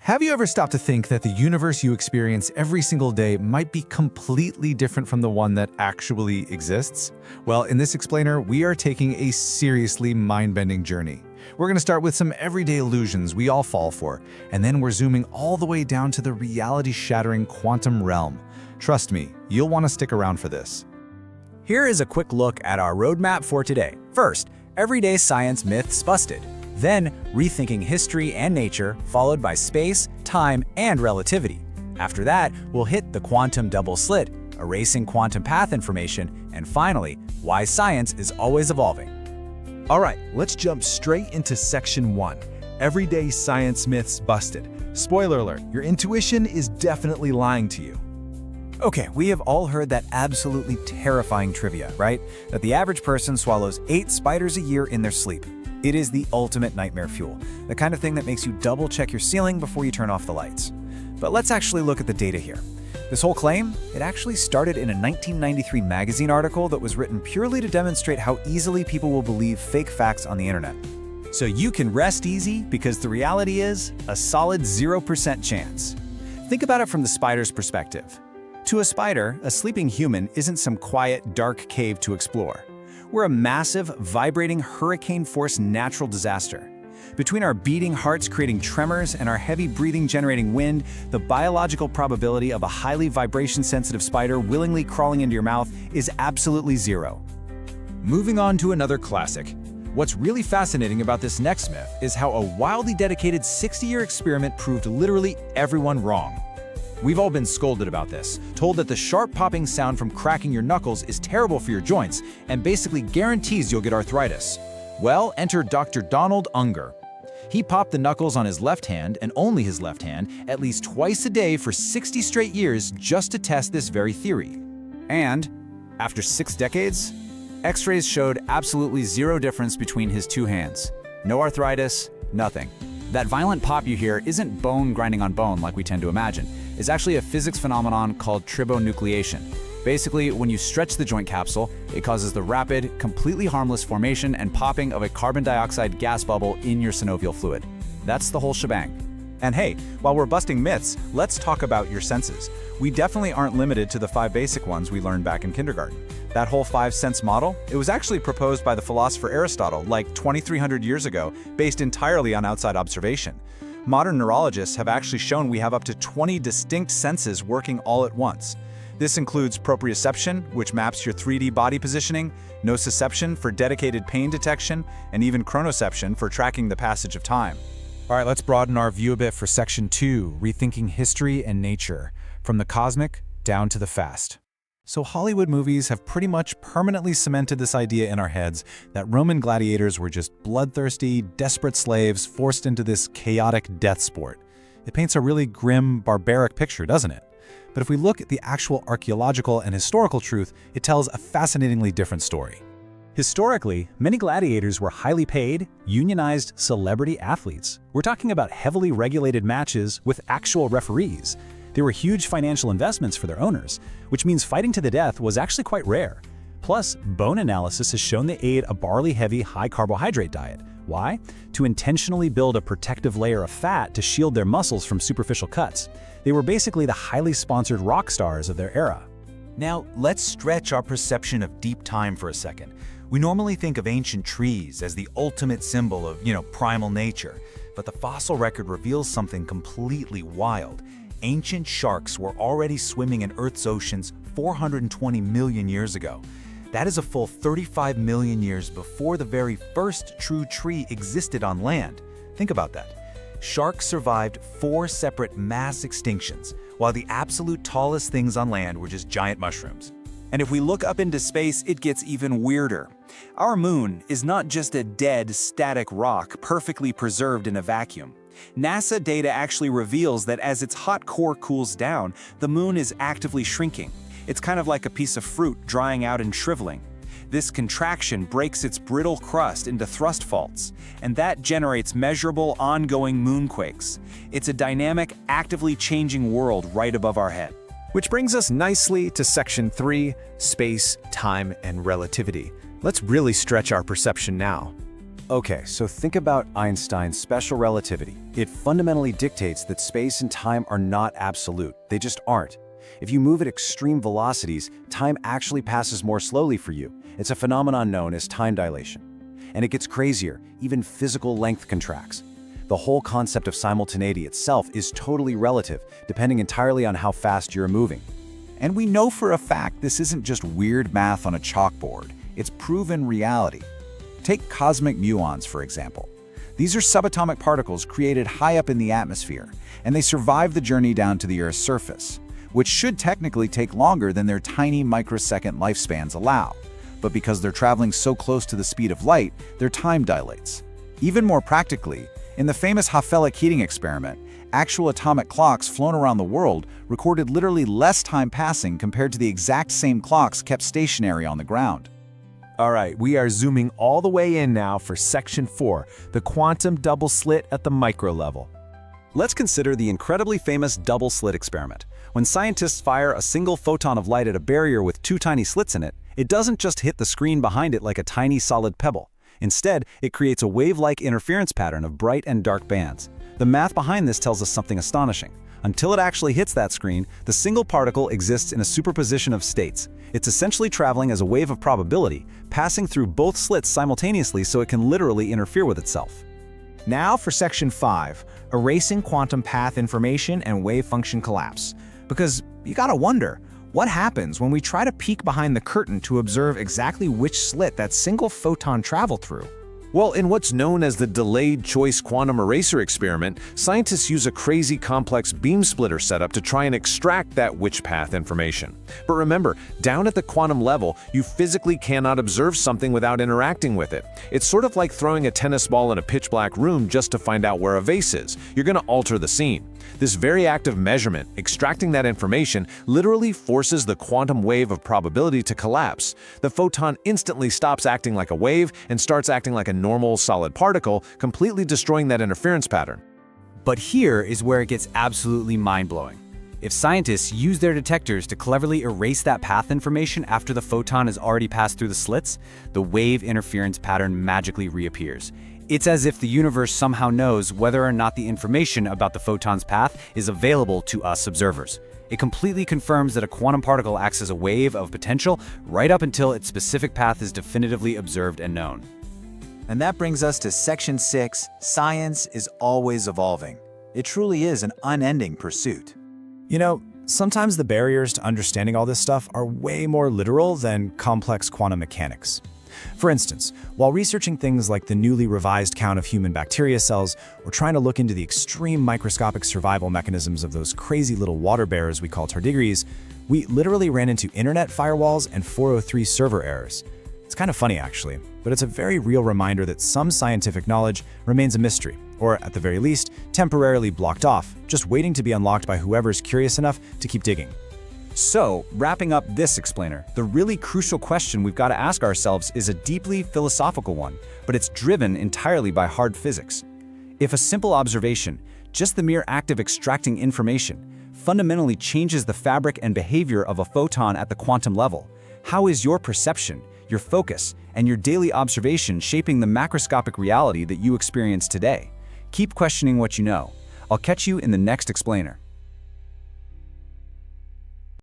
Have you ever stopped to think that the universe you experience every single day might be completely different from the one that actually exists? Well, in this explainer, we are taking a seriously mind-bending journey. We're going to start with some everyday illusions we all fall for, and then we're zooming all the way down to the reality-shattering quantum realm. Trust me, you'll want to stick around for this. Here is a quick look at our roadmap for today. First, everyday science myths busted. Then, rethinking history and nature, followed by space, time, and relativity. After that, we'll hit the quantum double slit, erasing quantum path information, and finally, why science is always evolving. All right, let's jump straight into section 1. Everyday science myths busted. Spoiler alert, your intuition is definitely lying to you. Okay, we have all heard that absolutely terrifying trivia, right? That the average person swallows 8 spiders a year in their sleep. It is the ultimate nightmare fuel, the kind of thing that makes you double-check your ceiling before you turn off the lights. But let's actually look at the data here. This whole claim, it actually started in a 1993 magazine article that was written purely to demonstrate how easily people will believe fake facts on the internet. So you can rest easy because the reality is a solid 0% chance. Think about it from the spider's perspective. To a spider, a sleeping human isn't some quiet, dark cave to explore. We're a massive, vibrating, hurricane-force natural disaster. Between our beating hearts creating tremors and our heavy breathing generating wind, the biological probability of a highly vibration-sensitive spider willingly crawling into your mouth is absolutely 0. Moving on to another classic. What's really fascinating about this next myth is how a wildly dedicated 60-year experiment proved literally everyone wrong. We've all been scolded about this, told that the sharp popping sound from cracking your knuckles is terrible for your joints and basically guarantees you'll get arthritis. Well, enter Dr. Donald Unger. He popped the knuckles on his left hand, and only his left hand, at least twice a day for 60 straight years just to test this very theory. And, after 6 decades, X-rays showed absolutely 0 difference between his 2 hands. No arthritis, nothing. That violent pop you hear isn't bone grinding on bone like we tend to imagine. It's actually a physics phenomenon called tribonucleation. Basically, when you stretch the joint capsule, it causes the rapid, completely harmless formation and popping of a carbon dioxide gas bubble in your synovial fluid. That's the whole shebang. And hey, while we're busting myths, let's talk about your senses. We definitely aren't limited to the 5 basic ones we learned back in kindergarten. That whole 5-sense model, it was actually proposed by the philosopher Aristotle like 2,300 years ago, based entirely on outside observation. Modern neurologists have actually shown we have up to 20 distinct senses working all at once. This includes proprioception, which maps your 3D body positioning, nociception for dedicated pain detection, and even chronoception for tracking the passage of time. All right, let's broaden our view a bit for section 2, rethinking history and nature, from the cosmic down to the fast. So Hollywood movies have pretty much permanently cemented this idea in our heads that Roman gladiators were just bloodthirsty, desperate slaves forced into this chaotic death sport. It paints a really grim, barbaric picture, doesn't it? But if we look at the actual archaeological and historical truth, it tells a fascinatingly different story. Historically, many gladiators were highly paid, unionized celebrity athletes. We're talking about heavily regulated matches with actual referees. They were huge financial investments for their owners, which means fighting to the death was actually quite rare. Plus, bone analysis has shown they ate a barley-heavy, high-carbohydrate diet. Why? To intentionally build a protective layer of fat to shield their muscles from superficial cuts. They were basically the highly sponsored rock stars of their era. Now, let's stretch our perception of deep time for a second. We normally think of ancient trees as the ultimate symbol of, primal nature. But the fossil record reveals something completely wild. Ancient sharks were already swimming in Earth's oceans 420 million years ago. That is a full 35 million years before the very first true tree existed on land. Think about that. Sharks survived 4 separate mass extinctions, while the absolute tallest things on land were just giant mushrooms. And if we look up into space, it gets even weirder. Our moon is not just a dead, static rock perfectly preserved in a vacuum. NASA data actually reveals that as its hot core cools down, the moon is actively shrinking. It's kind of like a piece of fruit drying out and shriveling. This contraction breaks its brittle crust into thrust faults, and that generates measurable, ongoing moonquakes. It's a dynamic, actively changing world right above our head. Which brings us nicely to section 3, space, time, and relativity. Let's really stretch our perception now. Okay, so think about Einstein's special relativity. It fundamentally dictates that space and time are not absolute. They just aren't. If you move at extreme velocities, time actually passes more slowly for you. It's a phenomenon known as time dilation. And it gets crazier, even physical length contracts. The whole concept of simultaneity itself is totally relative, depending entirely on how fast you're moving. And we know for a fact this isn't just weird math on a chalkboard. It's proven reality. Take cosmic muons, for example. These are subatomic particles created high up in the atmosphere, and they survive the journey down to the Earth's surface, which should technically take longer than their tiny microsecond lifespans allow. But because they're traveling so close to the speed of light, their time dilates. Even more practically, in the famous Hafelic heating experiment, actual atomic clocks flown around the world recorded literally less time passing compared to the exact same clocks kept stationary on the ground. All right, we are zooming all the way in now for Section 4, the quantum double slit at the micro level. Let's consider the incredibly famous double slit experiment. When scientists fire a single photon of light at a barrier with two tiny slits in it, it doesn't just hit the screen behind it like a tiny solid pebble. Instead, it creates a wave-like interference pattern of bright and dark bands. The math behind this tells us something astonishing. Until it actually hits that screen, the single particle exists in a superposition of states. It's essentially traveling as a wave of probability, passing through both slits simultaneously so it can literally interfere with itself. Now for Section 5, erasing quantum path information and wave function collapse. Because you gotta wonder, what happens when we try to peek behind the curtain to observe exactly which slit that single photon traveled through? Well, in what's known as the delayed choice quantum eraser experiment, scientists use a crazy complex beam splitter setup to try and extract that witch path information. But remember, down at the quantum level, you physically cannot observe something without interacting with it. It's sort of like throwing a tennis ball in a pitch-black room just to find out where a vase is. You're going to alter the scene. This very act of measurement, extracting that information, literally forces the quantum wave of probability to collapse. The photon instantly stops acting like a wave and starts acting like a normal solid particle, completely destroying that interference pattern. But here is where it gets absolutely mind-blowing. If scientists use their detectors to cleverly erase that path information after the photon has already passed through the slits, the wave interference pattern magically reappears. It's as if the universe somehow knows whether or not the information about the photon's path is available to us observers. It completely confirms that a quantum particle acts as a wave of potential right up until its specific path is definitively observed and known. And that brings us to Section 6, Science is always evolving. It truly is an unending pursuit. You know, sometimes the barriers to understanding all this stuff are way more literal than complex quantum mechanics. For instance, while researching things like the newly revised count of human bacteria cells, or trying to look into the extreme microscopic survival mechanisms of those crazy little water bears we call tardigrades, we literally ran into internet firewalls and 403 server errors. It's kind of funny actually, but it's a very real reminder that some scientific knowledge remains a mystery, or at the very least, temporarily blocked off, just waiting to be unlocked by whoever's curious enough to keep digging. So, wrapping up this explainer, the really crucial question we've got to ask ourselves is a deeply philosophical one, but it's driven entirely by hard physics. If a simple observation, just the mere act of extracting information, fundamentally changes the fabric and behavior of a photon at the quantum level, how is your perception, your focus, and your daily observation shaping the macroscopic reality that you experience today? Keep questioning what you know. I'll catch you in the next explainer.